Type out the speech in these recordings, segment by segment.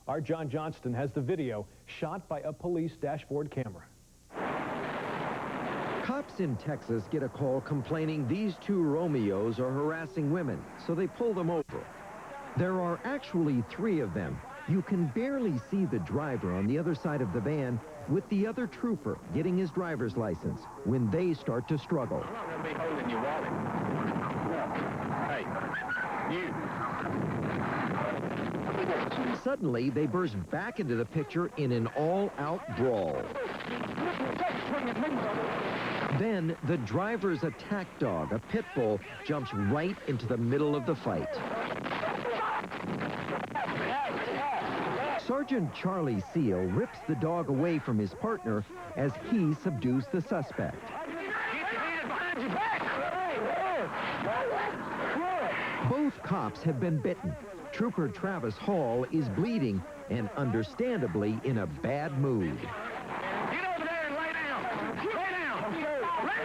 Our John Johnston has the video shot by a police dashboard camera. Cops in Texas get a call complaining these two Romeos are harassing women, so they pull them over. There are actually 3 of them. You can barely see the driver on the other side of the van with the other trooper getting his driver's license when they start to struggle. I'm not going to be holding your wallet. Hey, you. Suddenly, they burst back into the picture in an all-out brawl. Then, the driver's attack dog, a pit bull, jumps right into the middle of the fight. Sergeant Charlie Seal rips the dog away from his partner as he subdues the suspect. Both cops have been bitten. Trooper Travis Hall is bleeding and understandably in a bad mood. Get over there and lay down. Lay down. Lay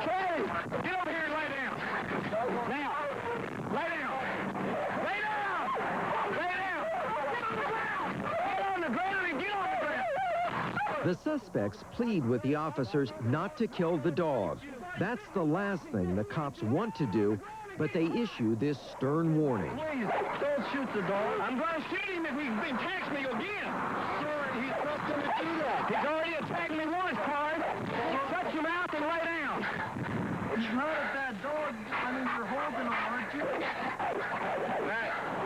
down. Get over here and lay down. Now. Lay down. Lay down. Lay down. Get on the ground and get on the ground. The suspects plead with the officers not to kill the dog. That's the last thing the cops want to do, but they issue this stern warning. Please, don't shoot the dog. I'm going to shoot him if he attacks me again. Sir, he's not going to do that. He's already attacked me once, Card. Shut your mouth and lay down. It's not at that dog. I mean, you're holding him, aren't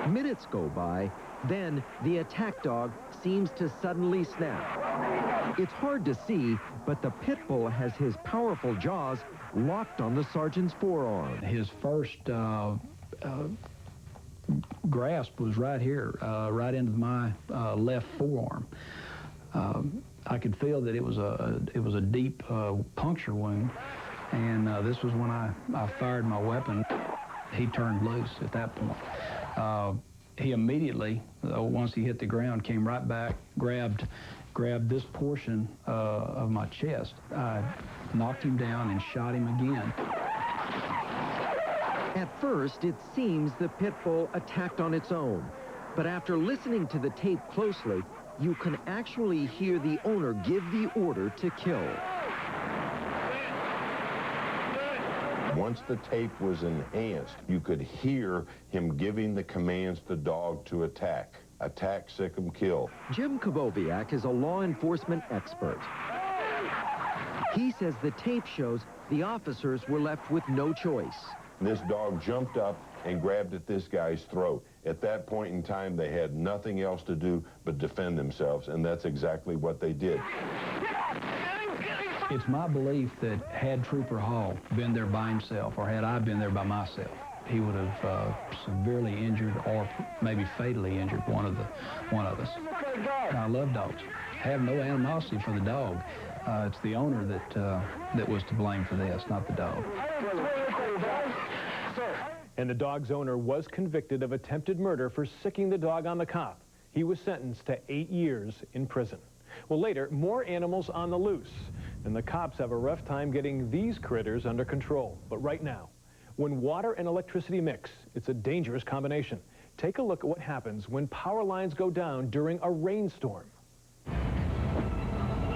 you? Minutes go by, then the attack dog seems to suddenly snap. It's hard to see, but the pit bull has his powerful jaws locked on the sergeant's forearm. His first grasp was right here, right into my left forearm. I could feel that it was a deep puncture wound, and this was when I fired my weapon. He turned loose at that point. He immediately, once he hit the ground, came right back, grabbed this portion of my chest. I knocked him down and shot him again. At first, it seems the pit bull attacked on its own. But after listening to the tape closely, you can actually hear the owner give the order to kill. Once the tape was enhanced, you could hear him giving the commands to the dog to attack. Attack, sick 'em, kill. Jim Koboviak is a law enforcement expert. He says the tape shows the officers were left with no choice. This dog jumped up and grabbed at this guy's throat. At that point in time, they had nothing else to do but defend themselves, and that's exactly what they did. It's my belief that had Trooper Hall been there by himself, or had I been there by myself, he would have severely injured or maybe fatally injured one of us. I love dogs. I have no animosity for the dog. It's the owner that was to blame for this, not the dog. And the dog's owner was convicted of attempted murder for sicking the dog on the cop. He was sentenced to 8 years in prison. Well, later, more animals on the loose. And the cops have a rough time getting these critters under control. But right now, when water and electricity mix, it's a dangerous combination. Take a look at what happens when power lines go down during a rainstorm.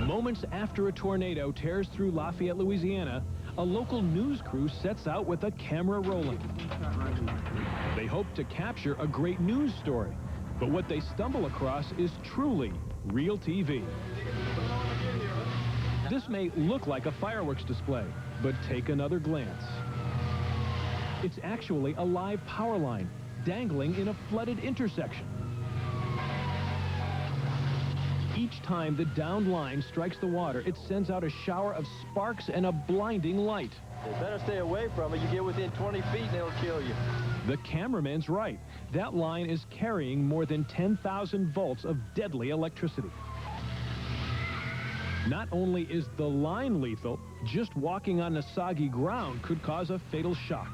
Moments after a tornado tears through Lafayette, Louisiana, a local news crew sets out with a camera rolling. They hope to capture a great news story, but what they stumble across is truly real TV. This may look like a fireworks display, but take another glance. It's actually a live power line dangling in a flooded intersection. Each time the downed line strikes the water, it sends out a shower of sparks and a blinding light. You better stay away from it. You get within 20 feet and it'll kill you. The cameraman's right. That line is carrying more than 10,000 volts of deadly electricity. Not only is the line lethal, just walking on the soggy ground could cause a fatal shock.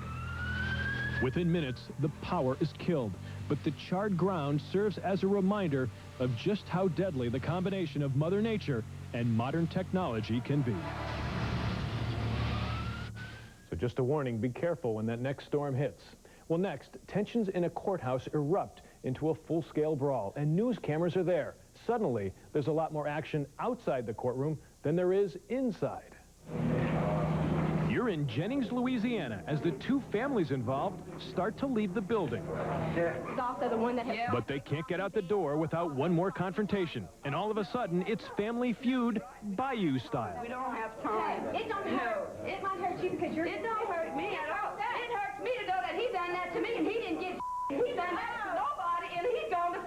Within minutes, the power is killed, but the charred ground serves as a reminder of just how deadly the combination of Mother Nature and modern technology can be. So just a warning, be careful when that next storm hits. Well, next, tensions in a courthouse erupt into a full-scale brawl, and news cameras are there. Suddenly, there's a lot more action outside the courtroom than there is inside. You're in Jennings, Louisiana, as the two families involved start to leave the building. It's also the one that has... But they can't get out the door without one more confrontation. And all of a sudden, it's Family Feud, Bayou style. We don't have time. It don't hurt. It might hurt you because you're... It don't hurt me at all. It hurts me to know that he done that to me and he didn't get... He done that to nobody and he's gone to...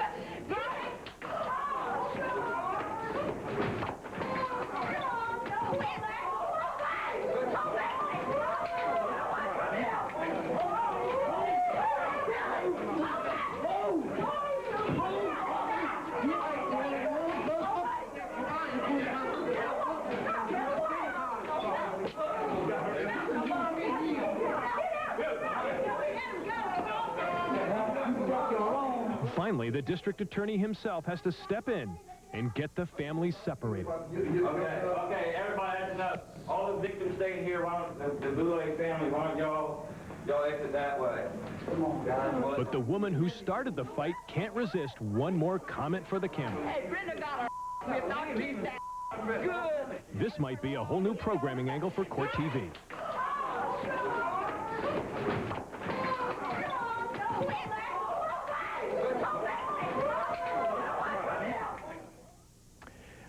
Finally, the district attorney himself has to step in and get the families separated. Okay, everybody, that's enough. All the victims staying here. Why don't the Boulay family, why don't y'all exit that way? Come on, guys. But the woman who started the fight can't resist one more comment for the camera. Hey, Brenda got her whipped out. She's that good. This might be a whole new programming angle for Court TV.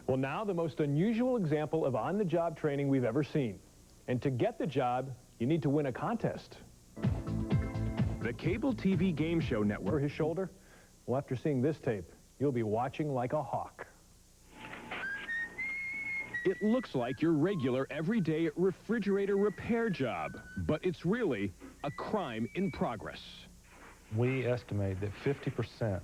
Well, now the most unusual example of on-the-job training we've ever seen. And to get the job, you need to win a contest. The cable TV game show network. For his shoulder? Well, after seeing this tape, you'll be watching like a hawk. It looks like your regular, everyday refrigerator repair job, but it's really a crime in progress. We estimate that 50%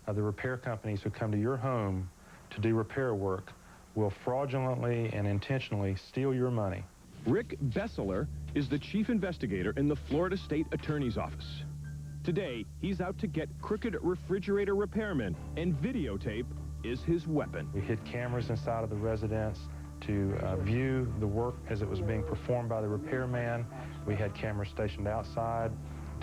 of the repair companies who come to your home to do repair work will fraudulently and intentionally steal your money. Rick Besseler is the chief investigator in the Florida State Attorney's Office. Today, he's out to get crooked refrigerator repairmen, and videotape is his weapon. We hid cameras inside of the residence to view the work as it was being performed by the repairman. We had cameras stationed outside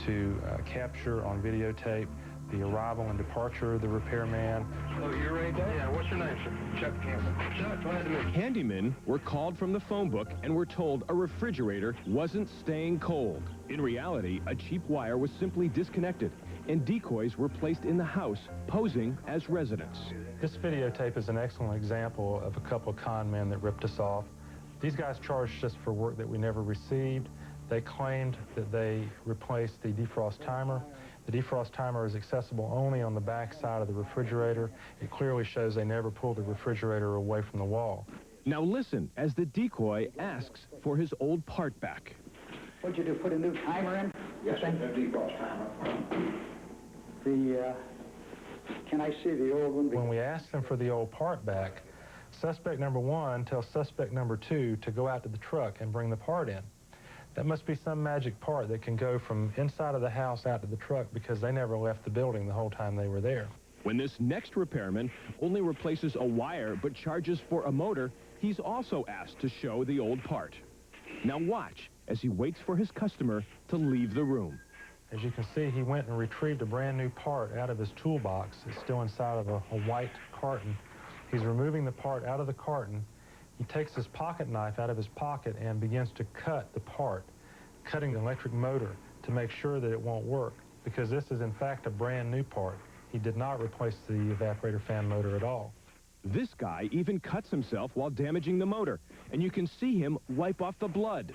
to capture on videotape the arrival and departure of the repairman. Oh, you're ready, Dave? Yeah, what's your name, sir? Chuck Campbell. Chuck, glad to meet you. Handymen were called from the phone book and were told a refrigerator wasn't staying cold. In reality, a cheap wire was simply disconnected, and decoys were placed in the house, posing as residents. This videotape is an excellent example of a couple of con men that ripped us off. These guys charged us for work that we never received. They claimed that they replaced the defrost timer. The defrost timer is accessible only on the back side of the refrigerator. It clearly shows they never pulled the refrigerator away from the wall. Now listen as the decoy asks for his old part back. What'd you do, put a new timer in? Yes, sir, the defrost timer. Can I see the old one? When we asked them for the old part back, suspect number one tells suspect number two to go out to the truck and bring the part in. That must be some magic part that can go from inside of the house out to the truck because they never left the building the whole time they were there. When this next repairman only replaces a wire but charges for a motor, he's also asked to show the old part. Now watch as he waits for his customer to leave the room. As you can see, he went and retrieved a brand new part out of his toolbox. It's still inside of a white carton. He's removing the part out of the carton. He takes his pocket knife out of his pocket and begins to cut the part, cutting the electric motor to make sure that it won't work, because this is in fact a brand new part. He did not replace the evaporator fan motor at all. This guy even cuts himself while damaging the motor, and you can see him wipe off the blood.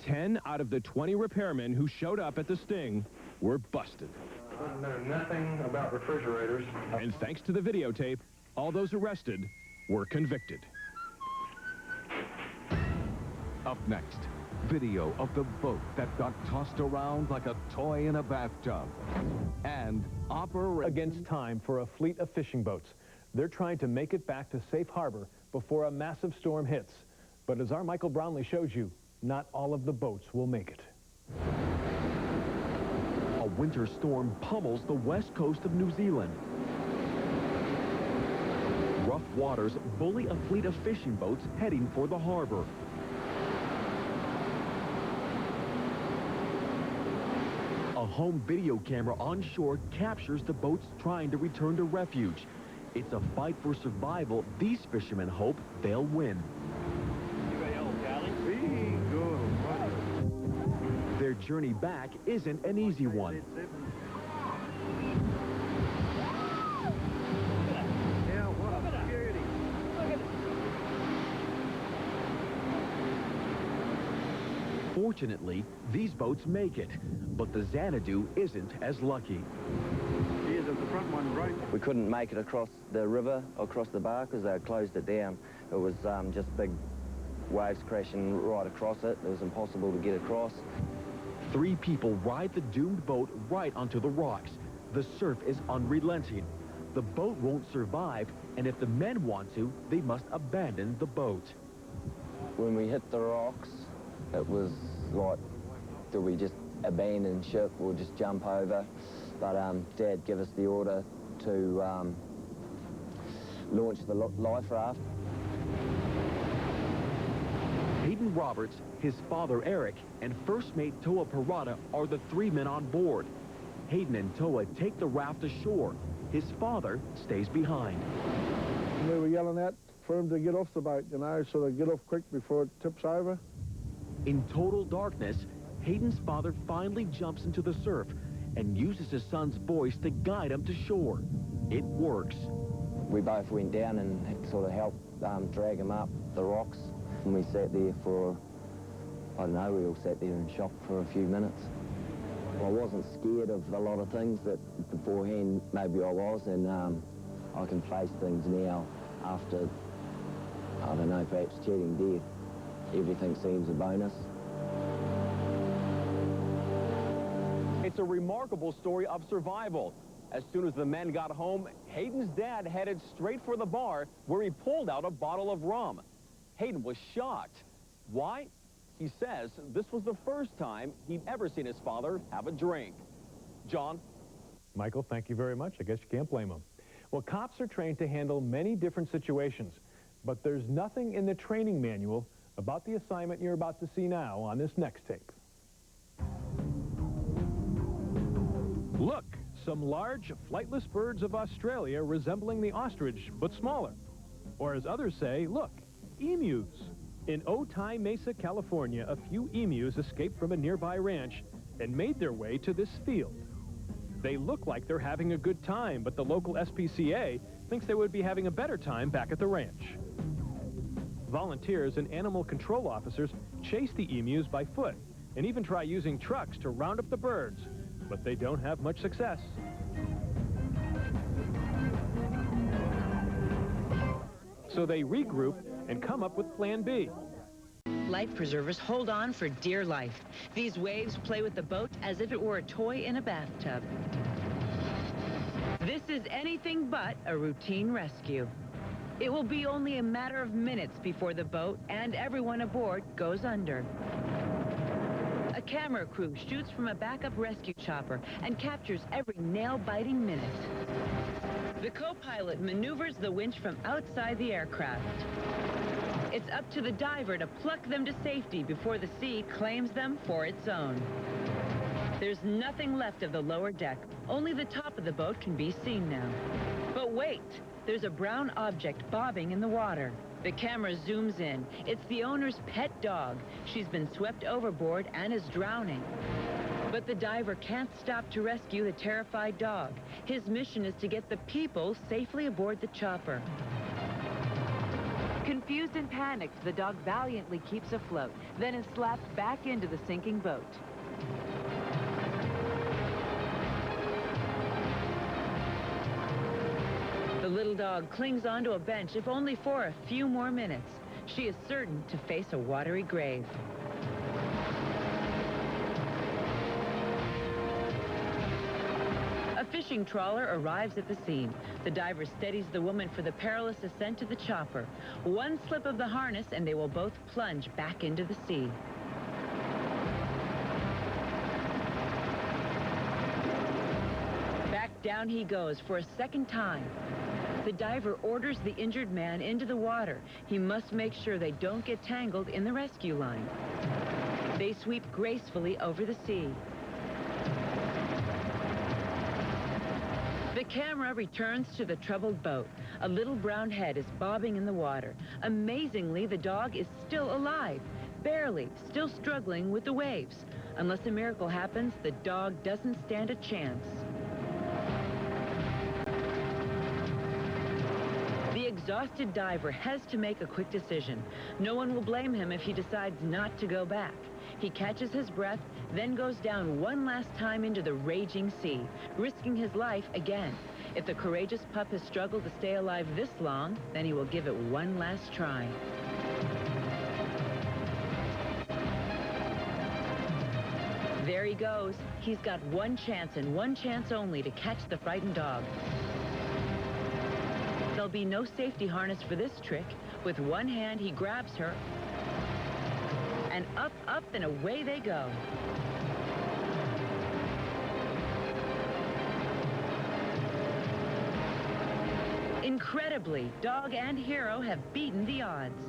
10 out of the 20 repairmen who showed up at the sting were busted. I know nothing about refrigerators. And thanks to the videotape, all those arrested were convicted. Up next, video of the boat that got tossed around like a toy in a bathtub. And Against time for a fleet of fishing boats. They're trying to make it back to safe harbor before a massive storm hits. But as our Michael Brownlee shows you, not all of the boats will make it. A winter storm pummels the west coast of New Zealand. Rough waters bully a fleet of fishing boats heading for the harbor. home video camera on shore captures the boats trying to return to refuge. It's a fight for survival. These fishermen hope they'll win. Their journey back isn't an easy one. Fortunately, these boats make it, but the Xanadu isn't as lucky. We couldn't make it across the river, across the bar, because they had closed it down. It was just big waves crashing right across it. It was impossible to get across. 3 people ride the doomed boat right onto the rocks. The surf is unrelenting. The boat won't survive, and if the men want to, they must abandon the boat. When we hit the rocks, it was like, do we just abandon ship or just jump over? But Dad gave us the order to launch the life raft. Hayden Roberts, his father Eric, and first mate Toa Parada are the 3 men on board. Hayden and Toa take the raft ashore. His father stays behind. They were yelling at for him to get off the boat, you know, so they get off quick before it tips over. In total darkness, Hayden's father finally jumps into the surf and uses his son's voice to guide him to shore. It works. We both went down and sort of helped drag him up the rocks. And we sat there for, I don't know, we all sat there in shock for a few minutes. I wasn't scared of a lot of things that beforehand maybe I was, and I can face things now after, I don't know, perhaps cheating death. Everything seems a bonus. It's a remarkable story of survival. As soon as the men got home, Hayden's dad headed straight for the bar where he pulled out a bottle of rum. Hayden was shocked. Why? He says this was the first time he'd ever seen his father have a drink. John? Michael, thank you very much. I guess you can't blame him. Well, cops are trained to handle many different situations, but there's nothing in the training manual about the assignment you're about to see now on this next tape. Look, some large flightless birds of Australia resembling the ostrich, but smaller. Or as others say, look, emus. In Otay Mesa, California, a few emus escaped from a nearby ranch and made their way to this field. They look like they're having a good time, but the local SPCA thinks they would be having a better time back at the ranch. Volunteers and animal control officers chase the emus by foot and even try using trucks to round up the birds, but they don't have much success. So they regroup and come up with Plan B. Life preservers hold on for dear life. These waves play with the boat as if it were a toy in a bathtub. This is anything but a routine rescue. It will be only a matter of minutes before the boat and everyone aboard goes under. A camera crew shoots from a backup rescue chopper and captures every nail-biting minute. The co-pilot maneuvers the winch from outside the aircraft. It's up to the diver to pluck them to safety before the sea claims them for its own. There's nothing left of the lower deck. Only the top of the boat can be seen now. But wait, there's a brown object bobbing in the water. The camera zooms in. It's the owner's pet dog. She's been swept overboard and is drowning. But the diver can't stop to rescue the terrified dog. His mission is to get the people safely aboard the chopper. Confused and panicked, the dog valiantly keeps afloat, then is slapped back into the sinking boat. The little dog clings onto a bench, if only for a few more minutes. She is certain to face a watery grave. A fishing trawler arrives at the scene. The diver steadies the woman for the perilous ascent to the chopper. One slip of the harness and they will both plunge back into the sea. Back down he goes for a second time. The diver orders the injured man into the water. He must make sure they don't get tangled in the rescue line. They sweep gracefully over the sea. The camera returns to the troubled boat. A little brown head is bobbing in the water. Amazingly, the dog is still alive, barely, still struggling with the waves. Unless a miracle happens, the dog doesn't stand a chance. The exhausted diver has to make a quick decision. No one will blame him if he decides not to go back. He catches his breath, then goes down one last time into the raging sea, risking his life again. If the courageous pup has struggled to stay alive this long, then he will give it one last try. There he goes. He's got one chance and one chance only to catch the frightened dog. There'll be no safety harness for this trick. With one hand, he grabs her, and up, up, and away they go. Incredibly, dog and hero have beaten the odds.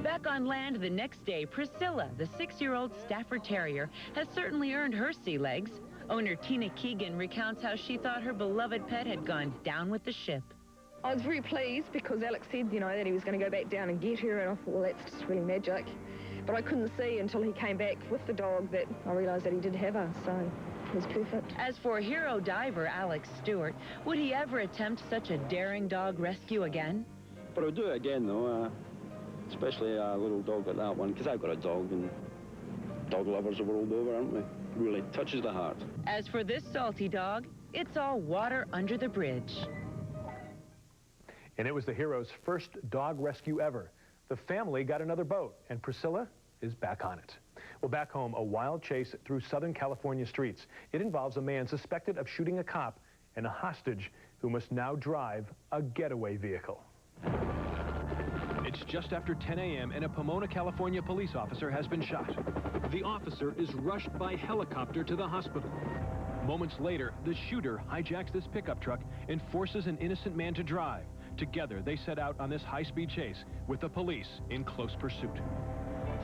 Back on land the next day, Priscilla, the 6-year-old Stafford Terrier, has certainly earned her sea legs. Owner Tina Keegan recounts how she thought her beloved pet had gone down with the ship. I was very pleased because Alex said, you know, that he was going to go back down and get her, and I thought, well, that's just really magic. But I couldn't see until he came back with the dog that I realised that he did have her, so it was perfect. As for hero diver Alex Stewart, would he ever attempt such a daring dog rescue again? But I'll do it again, though, especially a little dog like that one, because I've got a dog, and dog lovers the world over, aren't we? Really touches the heart. As for this salty dog, it's all water under the bridge. And it was the hero's first dog rescue ever. The family got another boat, and Priscilla is back on it. Well, back home, a wild chase through Southern California streets. It involves a man suspected of shooting a cop and a hostage who must now drive a getaway vehicle. It's just after 10 a.m. and a Pomona, California police officer has been shot. The officer is rushed by helicopter to the hospital. Moments later, the shooter hijacks this pickup truck and forces an innocent man to drive. Together, they set out on this high-speed chase with the police in close pursuit.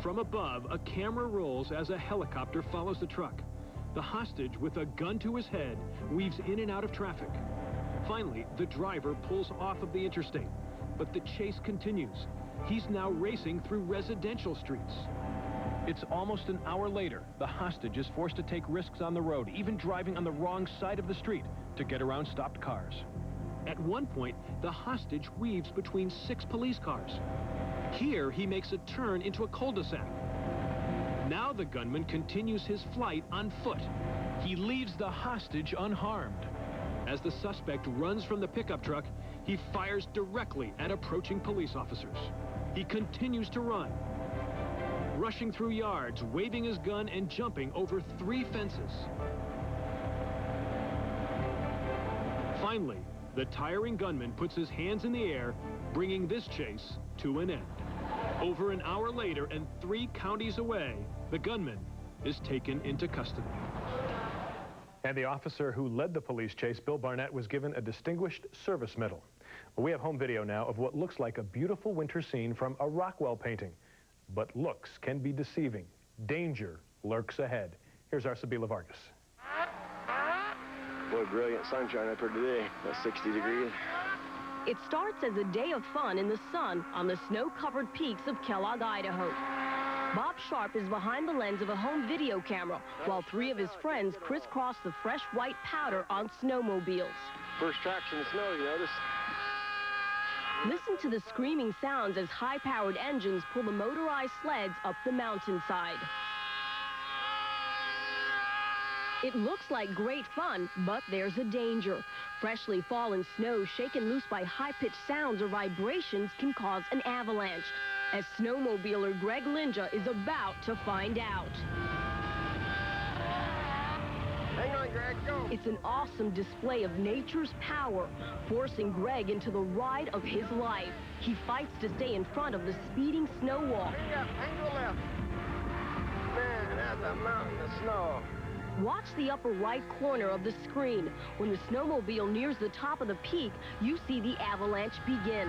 From above, a camera rolls as a helicopter follows the truck. The hostage, with a gun to his head, weaves in and out of traffic. Finally, the driver pulls off of the interstate. But the chase continues. He's now racing through residential streets. It's almost an hour later. The hostage is forced to take risks on the road, even driving on the wrong side of the street to get around stopped cars. At one point, the hostage weaves between 6 police cars. Here, he makes a turn into a cul-de-sac. Now the gunman continues his flight on foot. He leaves the hostage unharmed. As the suspect runs from the pickup truck, he fires directly at approaching police officers. He continues to run, rushing through yards, waving his gun and jumping over 3 fences. Finally, the tiring gunman puts his hands in the air, bringing this chase to an end. Over an hour later and 3 counties away, the gunman is taken into custody. And the officer who led the police chase, Bill Barnett, was given a Distinguished Service Medal. Well, we have home video now of what looks like a beautiful winter scene from a Rockwell painting. But looks can be deceiving. Danger lurks ahead. Here's our Sabila Vargas. Boy, brilliant sunshine up here today. About 60 degrees. It starts as a day of fun in the sun on the snow-covered peaks of Kellogg, Idaho. Bob Sharp is behind the lens of a home video camera, while 3 of his friends crisscross the fresh white powder on snowmobiles. First tracks in the snow, you notice? Listen to the screaming sounds as high-powered engines pull the motorized sleds up the mountainside. It looks like great fun, but there's a danger. Freshly fallen snow shaken loose by high-pitched sounds or vibrations can cause an avalanche, as snowmobiler Greg Linja is about to find out. Hang on, Greg, go! It's an awesome display of nature's power, forcing Greg into the ride of his life. He fights to stay in front of the speeding snow wall. Hang to the left. Man, that's a mountain of snow. Watch the upper right corner of the screen. When the snowmobile nears the top of the peak, you see the avalanche begin.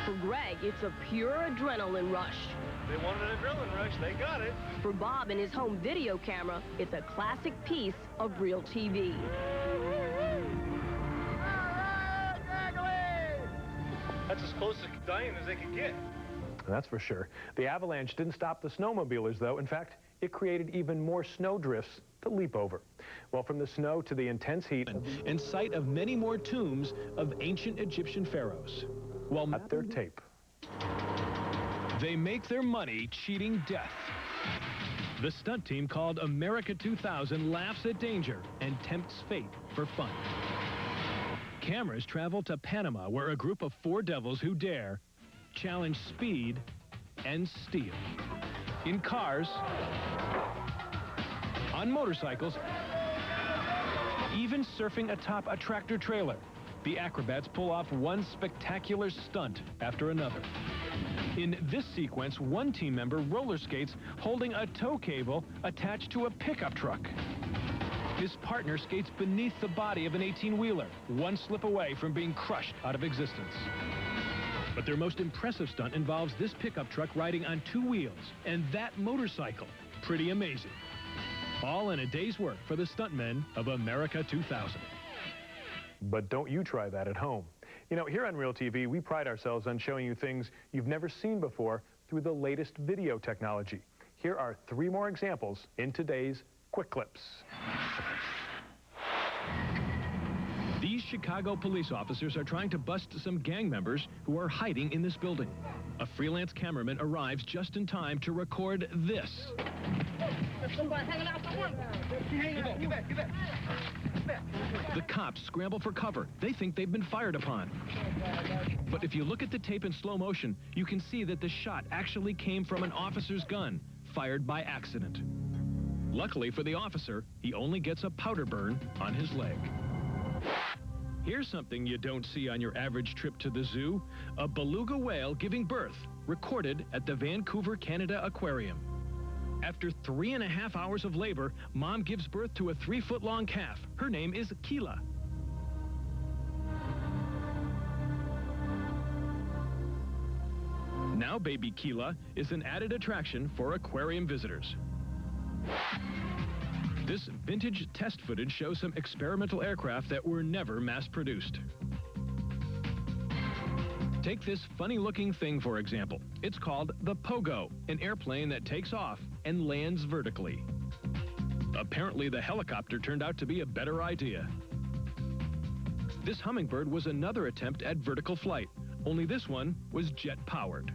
For Greg, it's a pure adrenaline rush. They wanted an adrenaline rush, they got it. For Bob and his home video camera, it's a classic piece of real TV. That's as close to dying as they could get. That's for sure. The avalanche didn't stop the snowmobilers, though. In fact, it created even more snow drifts to leap over. Well, from the snow to the intense heat, and site of many more tombs of ancient Egyptian pharaohs. While at their tape. They make their money cheating death. The stunt team called America 2000 laughs at danger and tempts fate for fun. Cameras travel to Panama, where a group of 4 devils who dare challenge speed and steal. In cars, on motorcycles, even surfing atop a tractor trailer. The acrobats pull off one spectacular stunt after another. In this sequence, one team member roller skates holding a tow cable attached to a pickup truck. His partner skates beneath the body of an 18-wheeler, one slip away from being crushed out of existence. But their most impressive stunt involves this pickup truck riding on 2 wheels, and that motorcycle. Pretty amazing. All in a day's work for the stuntmen of America 2000. But don't you try that at home. You know, here on Real TV, we pride ourselves on showing you things you've never seen before through the latest video technology. Here are 3 more examples in today's Quick Clips. These Chicago police officers are trying to bust some gang members who are hiding in this building. A freelance cameraman arrives just in time to record this. There's somebody hanging out the window. Get back. The cops scramble for cover. They think they've been fired upon. But if you look at the tape in slow motion, you can see that the shot actually came from an officer's gun, fired by accident. Luckily for the officer, he only gets a powder burn on his leg. Here's something you don't see on your average trip to the zoo. A beluga whale giving birth, recorded at the Vancouver, Canada Aquarium. After 3.5 hours of labor, mom gives birth to a 3-foot-long calf. Her name is Keela. Now baby Keela is an added attraction for aquarium visitors. This vintage test footage shows some experimental aircraft that were never mass-produced. Take this funny-looking thing, for example. It's called the Pogo, an airplane that takes off and lands vertically. Apparently, the helicopter turned out to be a better idea. This hummingbird was another attempt at vertical flight, only this one was jet-powered.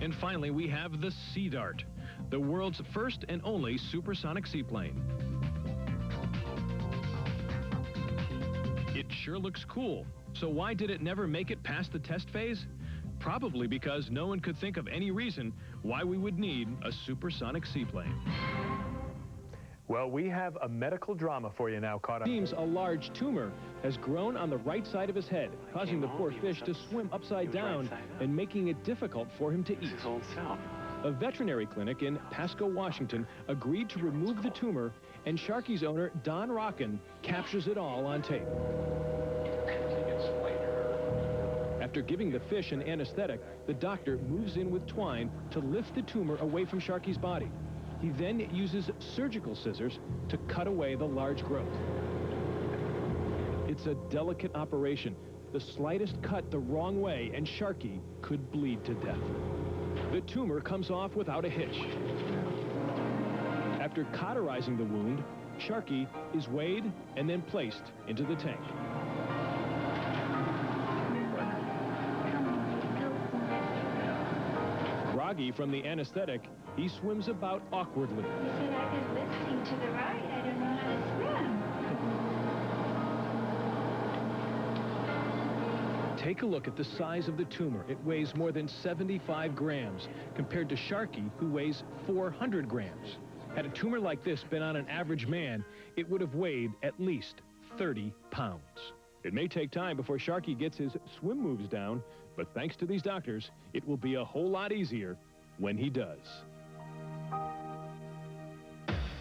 And finally, we have the Sea Dart, the world's first and only supersonic seaplane. It sure looks cool. So why did it never make it past the test phase? Probably because no one could think of any reason why we would need a supersonic seaplane. Well, we have a medical drama for you now caught up. It seems a large tumor has grown on the right side of his head, causing the poor fish to swim upside down and making it difficult for him to eat. A veterinary clinic in Pasco, Washington agreed to remove the tumor, and Sharky's owner, Don Rockin, captures it all on tape. After giving the fish an anesthetic, the doctor moves in with twine to lift the tumor away from Sharky's body. He then uses surgical scissors to cut away the large growth. It's a delicate operation. The slightest cut the wrong way and Sharky could bleed to death. The tumor comes off without a hitch. After cauterizing the wound, Sharky is weighed and then placed into the tank. Groggy from the anesthetic, he swims about awkwardly. He said I was lifting to the right. I don't know how to swim. Take a look at the size of the tumor. It weighs more than 75 grams, compared to Sharky, who weighs 400 grams. Had a tumor like this been on an average man, it would have weighed at least 30 pounds. It may take time before Sharky gets his swim moves down, but thanks to these doctors, it will be a whole lot easier when he does.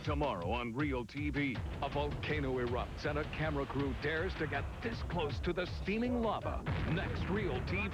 Tomorrow on Real TV, a volcano erupts and a camera crew dares to get this close to the steaming lava. Next, Real TV.